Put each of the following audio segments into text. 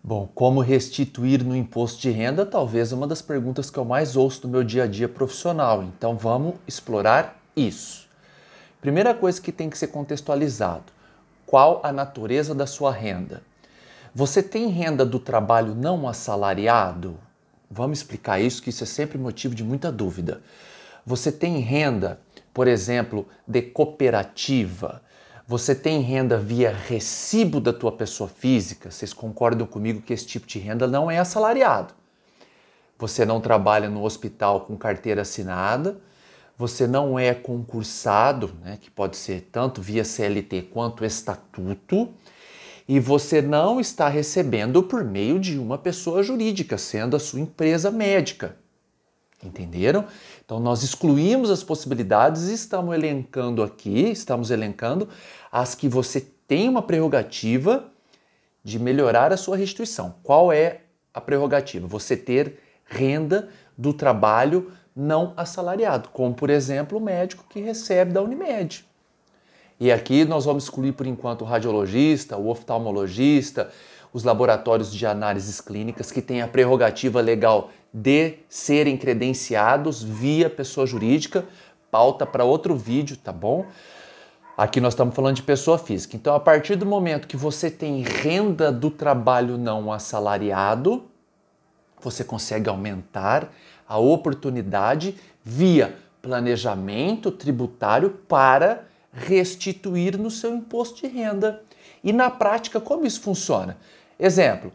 Bom, como restituir no imposto de renda, talvez uma das perguntas que eu mais ouço no meu dia a dia profissional. Então vamos explorar isso. Primeira coisa que tem que ser contextualizado: qual a natureza da sua renda? Você tem renda do trabalho não assalariado? Vamos explicar isso, que isso é sempre motivo de muita dúvida. Você tem renda, por exemplo, de cooperativa? Você tem renda via recibo da tua pessoa física? Vocês concordam comigo que esse tipo de renda não é assalariado? Você não trabalha no hospital com carteira assinada, você não é concursado, né, que pode ser tanto via CLT quanto estatuto, e você não está recebendo por meio de uma pessoa jurídica, sendo a sua empresa médica. Entenderam? Então nós excluímos as possibilidades e estamos elencando as que você tem uma prerrogativa de melhorar a sua restituição. Qual é a prerrogativa? Você ter renda do trabalho não assalariado, como por exemplo o médico que recebe da Unimed. E aqui nós vamos excluir por enquanto o radiologista, o oftalmologista, os laboratórios de análises clínicas que têm a prerrogativa legal de serem credenciados via pessoa jurídica, pauta para outro vídeo, tá bom? Aqui nós estamos falando de pessoa física. Então, a partir do momento que você tem renda do trabalho não assalariado, você consegue aumentar a oportunidade via planejamento tributário para restituir no seu imposto de renda. E na prática, como isso funciona? Exemplo,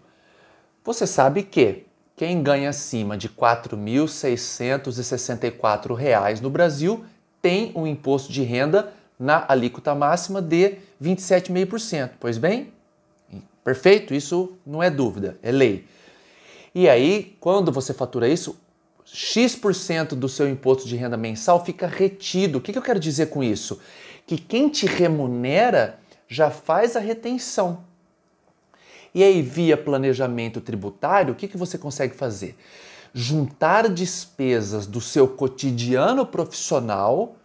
você sabe que quem ganha acima de R$ 4.664 no Brasil tem um imposto de renda na alíquota máxima de 27,5%. Pois bem, perfeito, isso não é dúvida, é lei. E aí, quando você fatura isso, X% do seu imposto de renda mensal fica retido. O que eu quero dizer com isso? Que quem te remunera já faz a retenção. E aí, via planejamento tributário, o que você consegue fazer? Juntar despesas do seu cotidiano profissional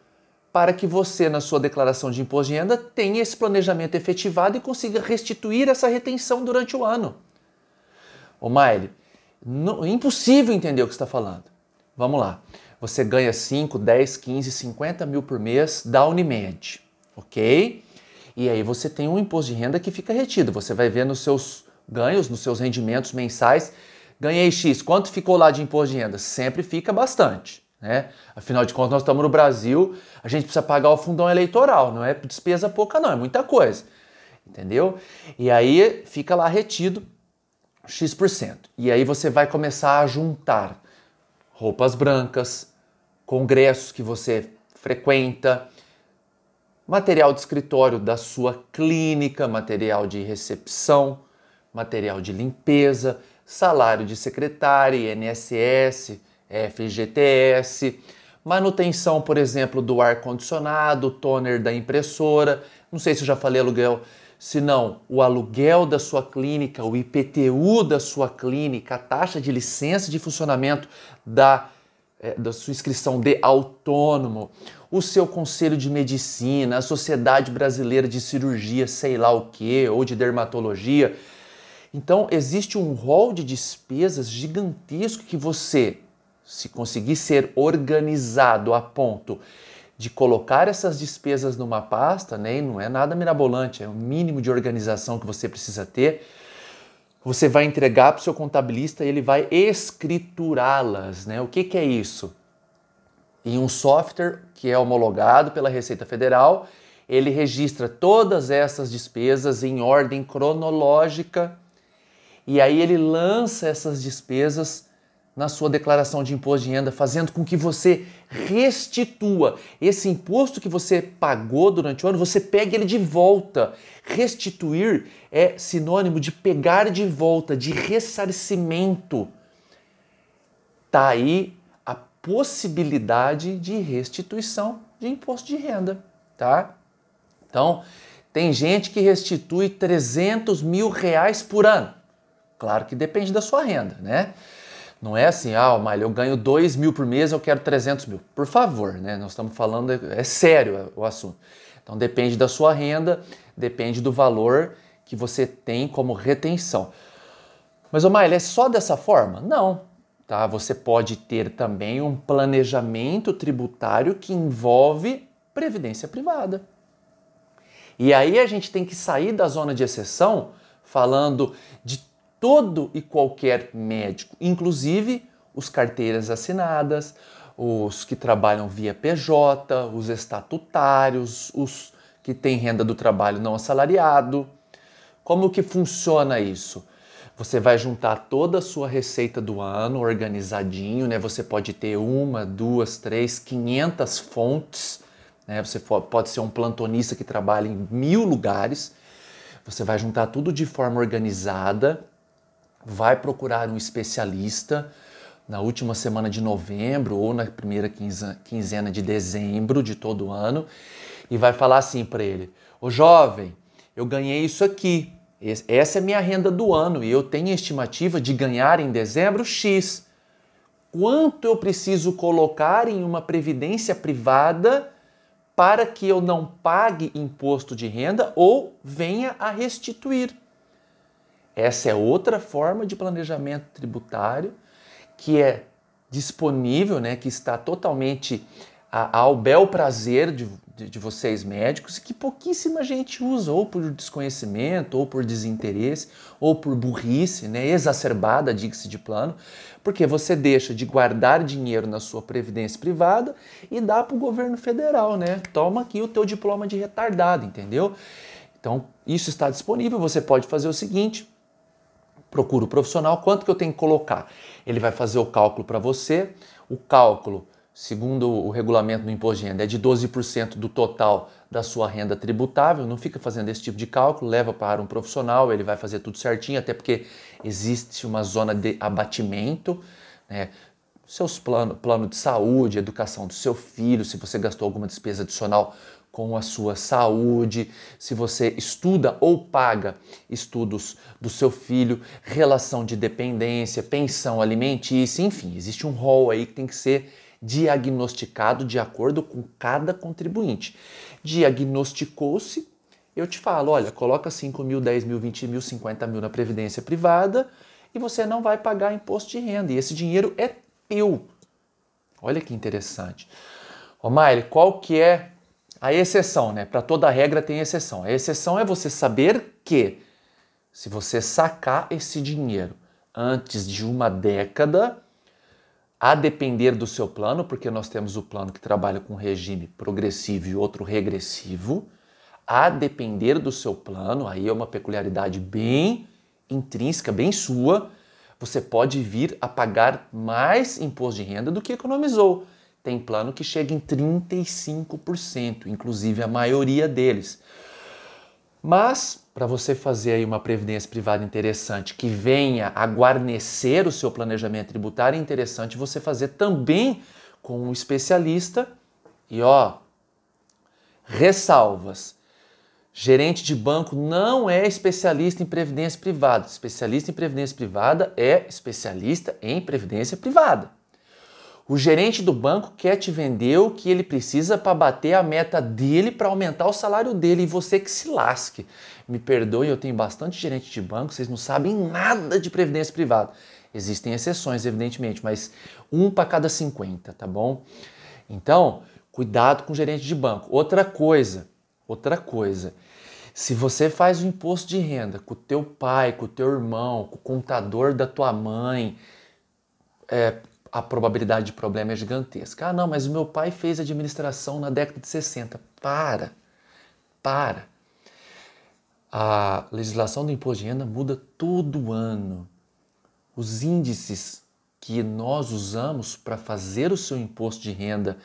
para que você, na sua declaração de imposto de renda, tenha esse planejamento efetivado e consiga restituir essa retenção durante o ano. Ô Maile, impossível entender o que você está falando. Vamos lá. Você ganha 5, 10, 15, 50 mil por mês da Unimed, ok? E aí você tem um imposto de renda que fica retido. Você vai ver nos seus ganhos, nos seus rendimentos mensais, ganhei X, quanto ficou lá de imposto de renda? Sempre fica bastante, né? Afinal de contas, nós estamos no Brasil, a gente precisa pagar o fundão eleitoral, não é despesa pouca não, é muita coisa, entendeu? E aí fica lá retido X%. E aí você vai começar a juntar roupas brancas, congressos que você frequenta, material de escritório da sua clínica, material de recepção, material de limpeza, salário de secretária, INSS, FGTS, manutenção, por exemplo, do ar-condicionado, toner da impressora, não sei se eu já falei aluguel, se não, o aluguel da sua clínica, o IPTU da sua clínica, a taxa de licença de funcionamento da sua inscrição de autônomo, o seu conselho de medicina, a Sociedade Brasileira de Cirurgia, sei lá o que, ou de dermatologia. Então, existe um rol de despesas gigantesco que você, se conseguir ser organizado a ponto de colocar essas despesas numa pasta, né, e não é nada mirabolante, é o mínimo de organização que você precisa ter, você vai entregar para o seu contabilista e ele vai escriturá-las, né? O que é isso? Em um software que é homologado pela Receita Federal, ele registra todas essas despesas em ordem cronológica e aí ele lança essas despesas na sua declaração de imposto de renda, fazendo com que você restitua esse imposto que você pagou durante o ano, você pegue ele de volta. Restituir é sinônimo de pegar de volta, de ressarcimento. Tá aí a possibilidade de restituição de imposto de renda, tá? Então, tem gente que restitui R$300 mil por ano. Claro que depende da sua renda, né? Não é assim, Maile, eu ganho 2 mil por mês, eu quero 300 mil. Por favor, né? Nós estamos falando, é sério o assunto. Então depende da sua renda, depende do valor que você tem como retenção. Mas, ô Maile, é só dessa forma? Não. Tá? Você pode ter também um planejamento tributário que envolve previdência privada. E aí a gente tem que sair da zona de exceção falando de todo e qualquer médico, inclusive os carteiras assinadas, os que trabalham via PJ, os estatutários, os que têm renda do trabalho não assalariado. Como que funciona isso? Você vai juntar toda a sua receita do ano organizadinho, né? Você pode ter 1, 2, 3, 500 fontes, né? Você pode ser um plantonista que trabalha em 1000 lugares. Você vai juntar tudo de forma organizada, vai procurar um especialista na última semana de novembro ou na primeira quinzena de dezembro de todo ano e vai falar assim para ele: ô jovem, eu ganhei isso aqui, essa é minha renda do ano e eu tenho a estimativa de ganhar em dezembro X. Quanto eu preciso colocar em uma previdência privada para que eu não pague imposto de renda ou venha a restituir? Essa é outra forma de planejamento tributário que é disponível, né, que está totalmente ao bel prazer de vocês médicos e que pouquíssima gente usa, ou por desconhecimento, ou por desinteresse, ou por burrice, né, exacerbada, diga-se de plano, porque você deixa de guardar dinheiro na sua previdência privada e dá para o governo federal, né? Toma aqui o teu diploma de retardado, entendeu? Então, isso está disponível, você pode fazer o seguinte: procura o profissional, quanto que eu tenho que colocar? Ele vai fazer o cálculo para você. O cálculo, segundo o regulamento do imposto de renda, é de 12% do total da sua renda tributável. Não fica fazendo esse tipo de cálculo, leva para um profissional, ele vai fazer tudo certinho, até porque existe uma zona de abatimento, né? Seus plano de saúde, educação do seu filho, se você gastou alguma despesa adicional com a sua saúde, se você estuda ou paga estudos do seu filho, relação de dependência, pensão alimentícia, enfim, existe um rol aí que tem que ser diagnosticado de acordo com cada contribuinte. Diagnosticou-se, eu te falo, olha, coloca 5 mil, 10 mil, 20 mil, 50 mil na previdência privada e você não vai pagar imposto de renda e esse dinheiro é teu. Olha que interessante. Ô Maile, qual que é a exceção, né? Para toda regra tem exceção. A exceção é você saber que se você sacar esse dinheiro antes de uma década, a depender do seu plano, porque nós temos o plano que trabalha com regime progressivo e outro regressivo, a depender do seu plano, aí é uma peculiaridade bem intrínseca, bem sua, você pode vir a pagar mais imposto de renda do que economizou. Tem plano que chega em 35%, inclusive a maioria deles. Mas, para você fazer aí uma previdência privada interessante que venha a guarnecer o seu planejamento tributário, é interessante você fazer também com um especialista. E ressalvas. Gerente de banco não é especialista em previdência privada. Especialista em previdência privada é especialista em previdência privada. O gerente do banco quer te vender o que ele precisa para bater a meta dele, para aumentar o salário dele, e você que se lasque. Me perdoe, eu tenho bastante gerente de banco, vocês não sabem nada de previdência privada. Existem exceções, evidentemente, mas 1 para cada 50, tá bom? Então, cuidado com o gerente de banco. Outra coisa, se você faz o imposto de renda com o teu pai, com o teu irmão, com o contador da tua mãe, a probabilidade de problema é gigantesca. Ah, não, mas o meu pai fez administração na década de 60. Para. A legislação do imposto de renda muda todo ano. Os índices que nós usamos para fazer o seu imposto de renda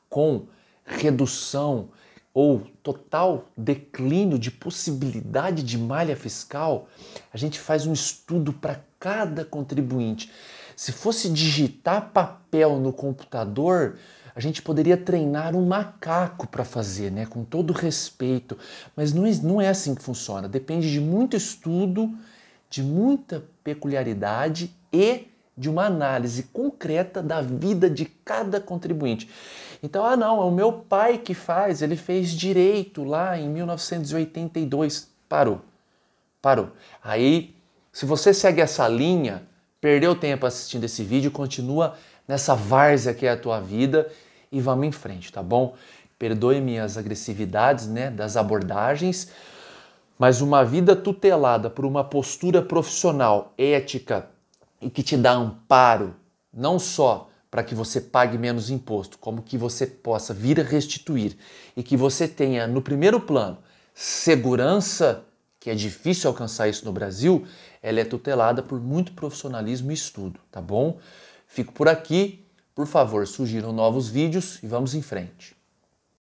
com redução ou total declínio de possibilidade de malha fiscal, a gente faz um estudo para cada contribuinte. Se fosse digitar papel no computador, a gente poderia treinar um macaco para fazer, né? Com todo respeito. Mas não é assim que funciona. Depende de muito estudo, de muita peculiaridade e de uma análise concreta da vida de cada contribuinte. Então, não, é o meu pai que faz, ele fez direito lá em 1982. Parou. Aí Se você segue essa linha, perdeu tempo assistindo esse vídeo, continua nessa várzea que é a tua vida e vamos em frente, tá bom? Perdoe minhas agressividades, né, das abordagens, mas uma vida tutelada por uma postura profissional, ética e que te dá amparo, não só para que você pague menos imposto, como que você possa vir a restituir e que você tenha no primeiro plano segurança, que é difícil alcançar isso no Brasil, ela é tutelada por muito profissionalismo e estudo, tá bom? Fico por aqui, por favor, surgiram novos vídeos e vamos em frente.